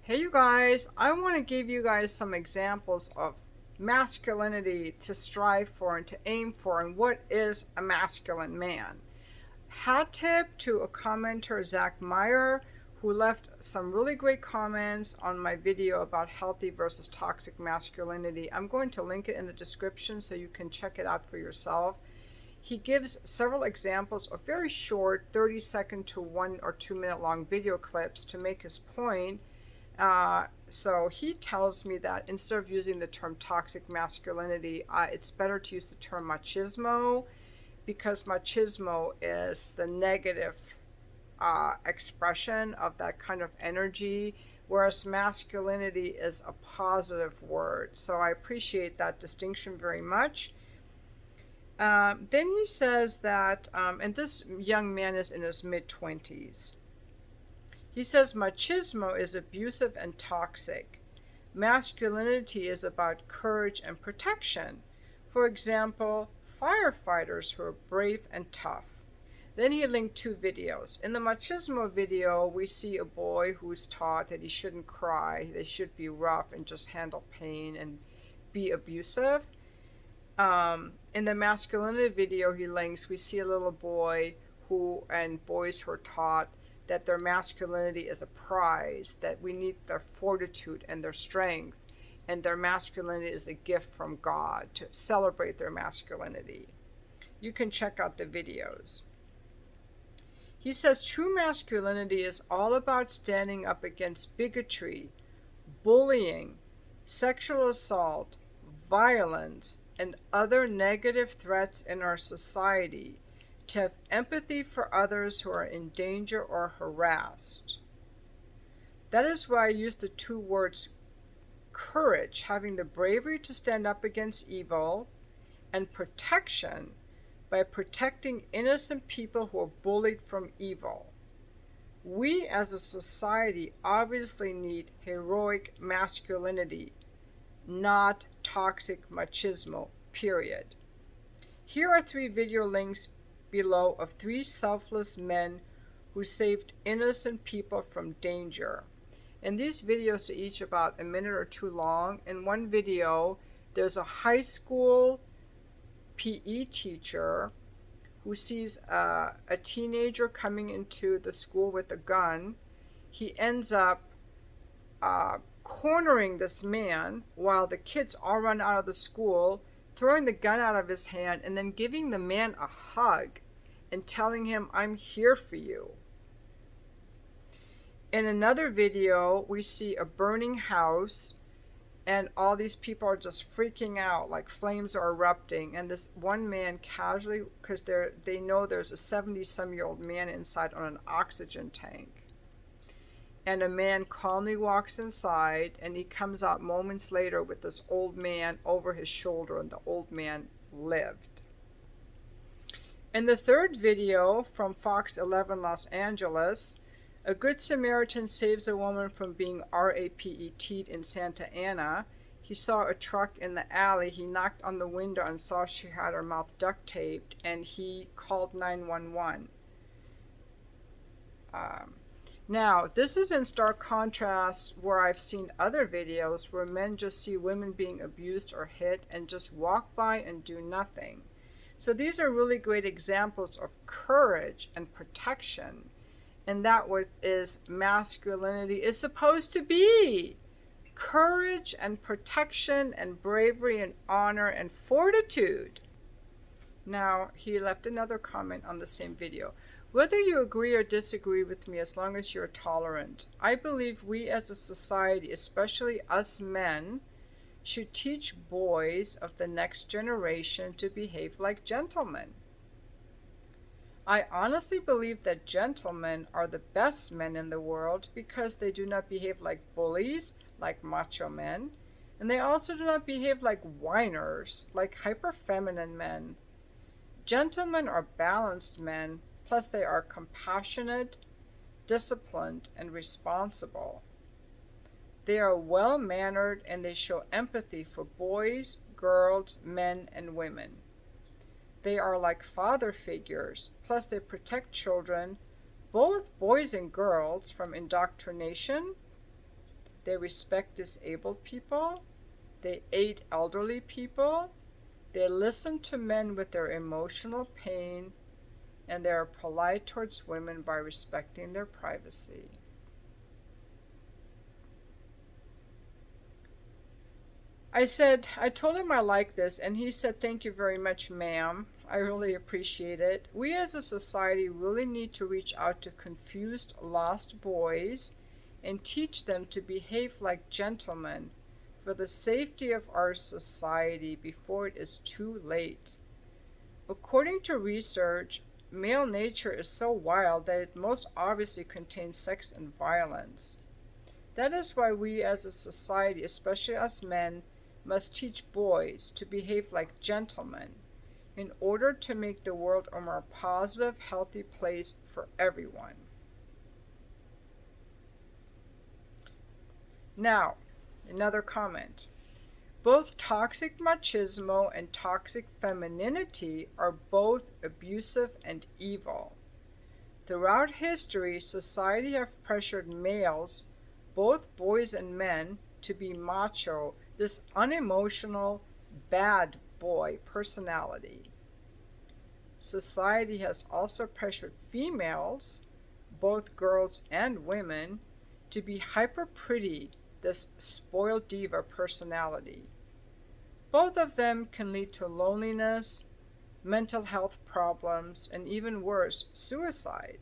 Hey you guys, I want to give you guys some examples of masculinity to strive for and to aim for, and what is a masculine man. Hat tip to a commenter, Zack Mire, who left some really great comments on my video about healthy versus toxic masculinity. I'm going to link it in the description so you can check it out for yourself. He gives several examples of very short 30-second to 1 or 2 minute long video clips to make his point. So he tells me that instead of using the term toxic masculinity, it's better to use the term machismo, because machismo is the negative expression of that kind of energy, whereas masculinity is a positive word. So I appreciate that distinction very much. Then he says that, and this young man is in his mid-20s. He says machismo is abusive and toxic. Masculinity is about courage and protection. For example, firefighters who are brave and tough. Then he linked two videos. In the machismo video, we see a boy who's taught that he shouldn't cry, they should be rough and just handle pain and be abusive. In the masculinity video he links, we see a little boy and boys who are taught that their masculinity is a prize, that we need their fortitude and their strength, and their masculinity is a gift from God, to celebrate their masculinity. You can check out the videos. He says true masculinity is all about standing up against bigotry, bullying, sexual assault, violence, and other negative threats in our society, to have empathy for others who are in danger or harassed. That is why I use the two words courage, having the bravery to stand up against evil, and protection, by protecting innocent people who are bullied from evil. We as a society obviously need heroic masculinity, not toxic machismo, period. Here are 3 video links below of 3 selfless men who saved innocent people from danger. And these videos are each about a minute or 2 long. In one video, there's a high school PE teacher who sees a teenager coming into the school with a gun. He ends up cornering this man while the kids all run out of the school, throwing the gun out of his hand, and then giving the man a hug and telling him, "I'm here for you." In another video, we see a burning house, and all these people are just freaking out, like flames are erupting, and this one man casually, because they know there's a 70-some-year-old man inside on an oxygen tank. And a man calmly walks inside, and he comes out moments later with this old man over his shoulder, and the old man lived. In the third video from Fox 11 Los Angeles, a Good Samaritan saves a woman from being raped in Santa Ana. He saw a truck in the alley. He knocked on the window and saw she had her mouth duct taped, and he called 911. Now, this is in stark contrast where I've seen other videos where men just see women being abused or hit and just walk by and do nothing. So these are really great examples of courage and protection, and that what is masculinity is supposed to be. Courage and protection and bravery and honor and fortitude. Now, he left another comment on the same video. Whether you agree or disagree with me, as long as you're tolerant, I believe we as a society, especially us men, should teach boys of the next generation to behave like gentlemen. I honestly believe that gentlemen are the best men in the world because they do not behave like bullies, like macho men, and they also do not behave like whiners, like hyper-feminine men. Gentlemen are balanced men, plus they are compassionate, disciplined, and responsible. They are well-mannered, and they show empathy for boys, girls, men, and women. They are like father figures, plus they protect children, both boys and girls, from indoctrination. They respect disabled people. They aid elderly people. They listen to men with their emotional pain. And they are polite towards women by respecting their privacy. I told him I like this, and he said, "Thank you very much, ma'am. I really appreciate it. We as a society really need to reach out to confused, lost boys and teach them to behave like gentlemen for the safety of our society before it is too late. According to research, male nature is so wild that it most obviously contains sex and violence. That is why we as a society, especially us men, must teach boys to behave like gentlemen in order to make the world a more positive, healthy place for everyone." Now, another comment. Both toxic machismo and toxic femininity are both abusive and evil. Throughout history, society have pressured males, both boys and men, to be macho, this unemotional, bad boy personality. Society has also pressured females, both girls and women, to be hyper pretty, this spoiled diva personality. Both of them can lead to loneliness, mental health problems, and even worse, suicide.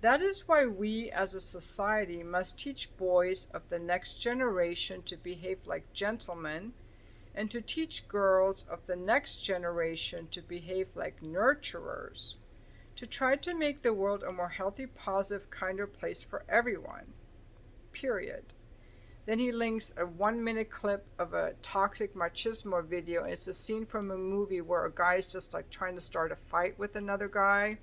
That is why we as a society must teach boys of the next generation to behave like gentlemen, and to teach girls of the next generation to behave like nurturers, to try to make the world a more healthy, positive, kinder place for everyone. Period. Then he links a 1-minute clip of a toxic machismo video, and it's a scene from a movie where a guy is just like trying to start a fight with another guy.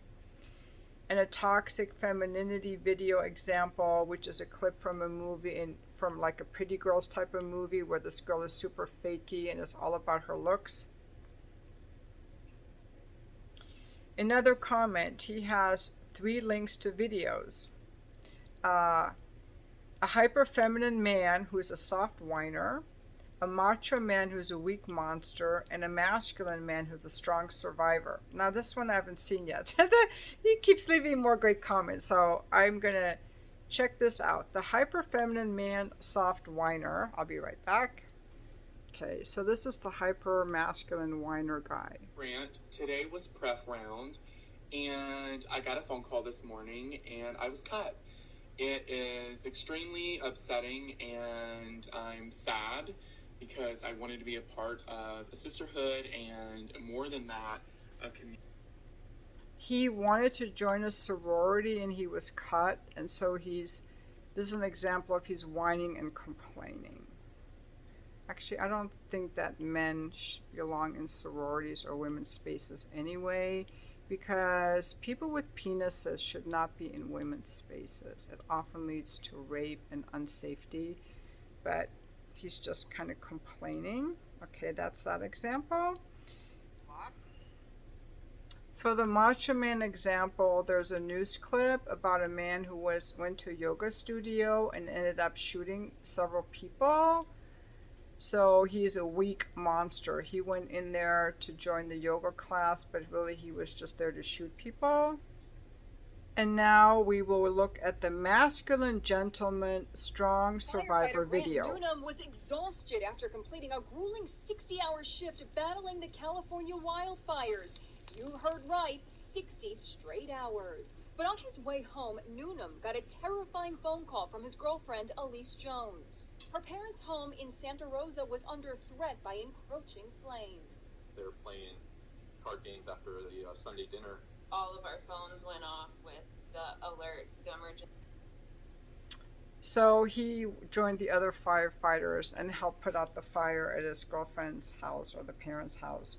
And a toxic femininity video example, which is a clip from a movie from like a Pretty Girls type of movie where this girl is super fakey and it's all about her looks. Another comment, he has 3 links to videos. A hyper feminine man who is a soft whiner, a macho man who's a weak monster, and a masculine man who's a strong survivor. Now this one I haven't seen yet. He keeps leaving more great comments, so I'm gonna check this out. The hyper feminine man, soft whiner. I'll be right back. Okay, so this is the hyper masculine whiner guy. Rant. Today was pref round, and I got a phone call this morning, and I was cut. It is extremely upsetting, and I'm sad because I wanted to be a part of a sisterhood, and more than that, a community. He wanted to join a sorority and he was cut, and so this is an example of he's whining and complaining. Actually, I don't think that men belong in sororities or women's spaces anyway, because people with penises should not be in women's spaces. It often leads to rape and unsafety, but he's just kind of complaining. Okay, that's that example. For the macho man example, there's a news clip about a man who went to a yoga studio and ended up shooting several people. So he's a weak monster. He went in there to join the yoga class, but really he was just there to shoot people. And now we will look at the masculine gentleman strong survivor video. Newnham was exhausted after completing a grueling 60-hour shift battling the California wildfires. You heard right, 60 straight hours. But on his way home, Newnham got a terrifying phone call from his girlfriend, Elise Jones. Her parents' home in Santa Rosa was under threat by encroaching flames. They were playing card games after the Sunday dinner. All of our phones went off with the alert, the emergency. So he joined the other firefighters and helped put out the fire at his girlfriend's house or the parents' house.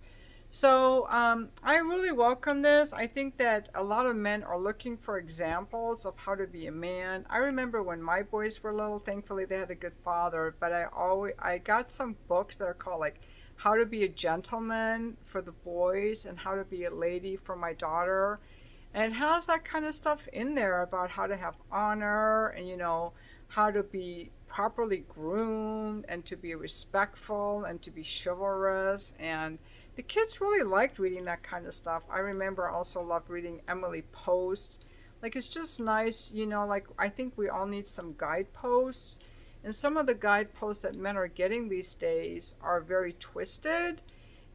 So I really welcome this. I think that a lot of men are looking for examples of how to be a man. I remember when my boys were little, thankfully they had a good father, but I got some books that are called like How to Be a Gentleman for the boys and How to Be a Lady for my daughter. And it has that kind of stuff in there about how to have honor and, how to be properly groomed and to be respectful and to be chivalrous. And the kids really liked reading that kind of stuff. I remember I also loved reading Emily Post. Like, it's just nice, you know, like, I think we all need some guideposts. And some of the guideposts that men are getting these days are very twisted.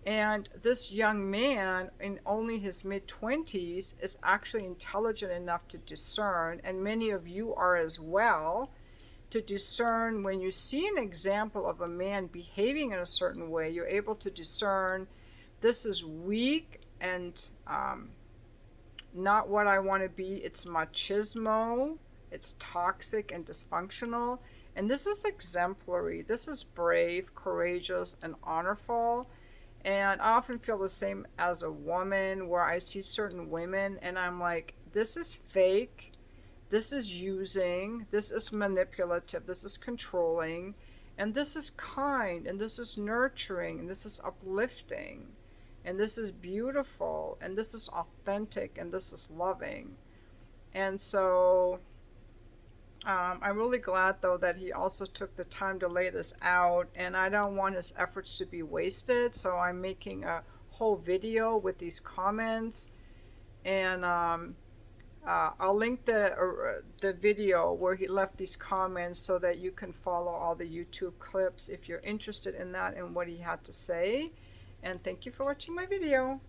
And this young man, in only his mid 20s, is actually intelligent enough to discern, and many of you are as well, to discern when you see an example of a man behaving in a certain way, you're able to discern this is weak and not what I want to be. It's machismo, it's toxic and dysfunctional, and this is exemplary. This is brave, courageous, and honorful. And I often feel the same as a woman, where I see certain women and I'm like, this is fake, this is using, this is manipulative, this is controlling, and this is kind, and this is nurturing, and this is uplifting, and this is beautiful, and this is authentic, and this is loving. And so I'm really glad, though, that he also took the time to lay this out, and I don't want his efforts to be wasted, so I'm making a whole video with these comments, and I'll link the video where he left these comments so that you can follow all the YouTube clips if you're interested in that and what he had to say. And thank you for watching my video.